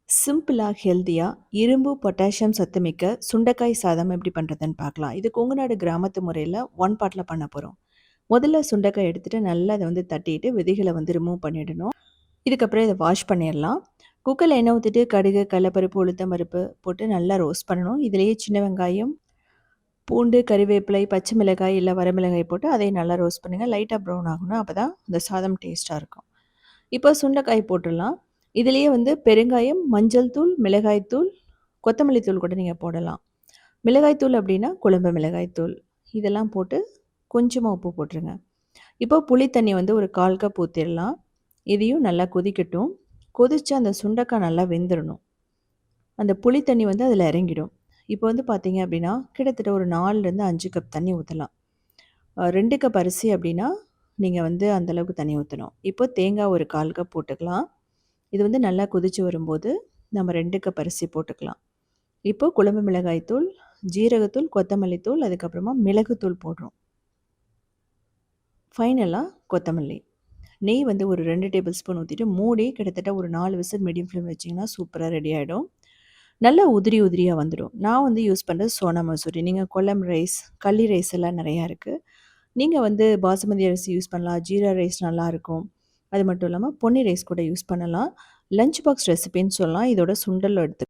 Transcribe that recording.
சிம்பிளா, ஹெல்தியா, இரும்பு, பொட்டாசியம் சத்துமிக்க சுண்டைக்காய் சாதம் எப்படி பண்ணுறதுன்னு பார்க்கலாம். இது கொங்குநாடு கிராமத்து முறையில ஒன் பாட்ல பண்ண போறோம். முதல்ல சுண்டைக்காய் எடுத்துட்டு நல்லா அத தட்டிட்டு விதைகள ரிமூவ் பண்ணிடணும். இதுக்கப்புறம் இத வாஷ் பண்ணிறலாம். குக்கர்ல எண்ணெய் ஊத்திட்டு கடுகு, கடலப்பருப்பு, உளுத்தம் பருப்பு போட்டு நல்லா ரோஸ்ட் பண்ணணும். இதிலேயே சின்ன வெங்காயம், பூண்டு, கறிவேப்பிலை, பச்சை மிளகாய் இல்ல வரமிளகாய் போட்டு அதையும் நல்லா ரோஸ்ட் பண்ணுங்க. லைட்டா ப்ரௌன் ஆகணும். அப்பதான் இந்த சாதம் டேஸ்ட்டா இருக்கும். இப்போ சுண்டைக்காய் போட்டுடலாம். இதிலேயே பெருங்காயம், மஞ்சள் தூள், மிளகாய் தூள், கொத்தமல்லி தூள் கூட நீங்க போடலாம். மிளகாய் தூள் அப்படின்னா குழம்பு மிளகாய் தூள். இதெல்லாம் போட்டு கொஞ்சமா உப்பு போட்டுருங்க. இப்போ புளி தண்ணி ஒரு 1/4 கப் ஊத்திடலாம். இதையும் நல்லா கொதிக்கட்டும். கொதிச்சு அந்த சுண்டைக்காய் நல்லா வெந்துடணும். அந்த புளி தண்ணி அதில் இறங்கிடும். இப்போ பார்த்தீங்க அப்படின்னா கிட்டத்தட்ட ஒரு 4லேருந்து 5 கப் தண்ணி ஊற்றலாம். 2 கப் அரிசி அப்படின்னா நீங்கள் அந்த அளவுக்கு தண்ணி ஊற்றணும். இப்போ தேங்காய் ஒரு 1/4 கப் போட்டுக்கலாம். இது நல்லா கொதிச்சு வரும்போது நம்ம 2 கப் அரிசி போட்டுக்கலாம். இப்போ குழம்பு மிளகாய் தூள், ஜீரகத்தூள், கொத்தமல்லி தூள், அதுக்கப்புறமா மிளகுத்தூள் போடுறோம். ஃபைனலாக கொத்தமல்லி. நெய் ஒரு 2 டேபிள் ஸ்பூன் ஊற்றிட்டு மூடி கிட்டத்தட்ட ஒரு 4 விசில் மீடியம் ஃப்ளேம் வச்சிங்கன்னா சூப்பராக ரெடி ஆகிடும். நல்லா உதிரி உதிரியாக வந்துடும். நான் யூஸ் பண்ணுறது சோனா மசூரி. நீங்கள் கொல்லம் ரைஸ், கள்ளி ரைஸ் எல்லாம் நிறையா இருக்குது. நீங்கள் பாசுமதி அரிசி யூஸ் பண்ணலாம். ஜீரா ரைஸ் நல்லாயிருக்கும். அது மட்டும் இல்லாமல் பொன்னி ரைஸ் கூட யூஸ் பண்ணலாம். லஞ்ச் பாக்ஸ் ரெசிபின்னு சொல்லலாம். இதோட சுண்டல் எடுத்து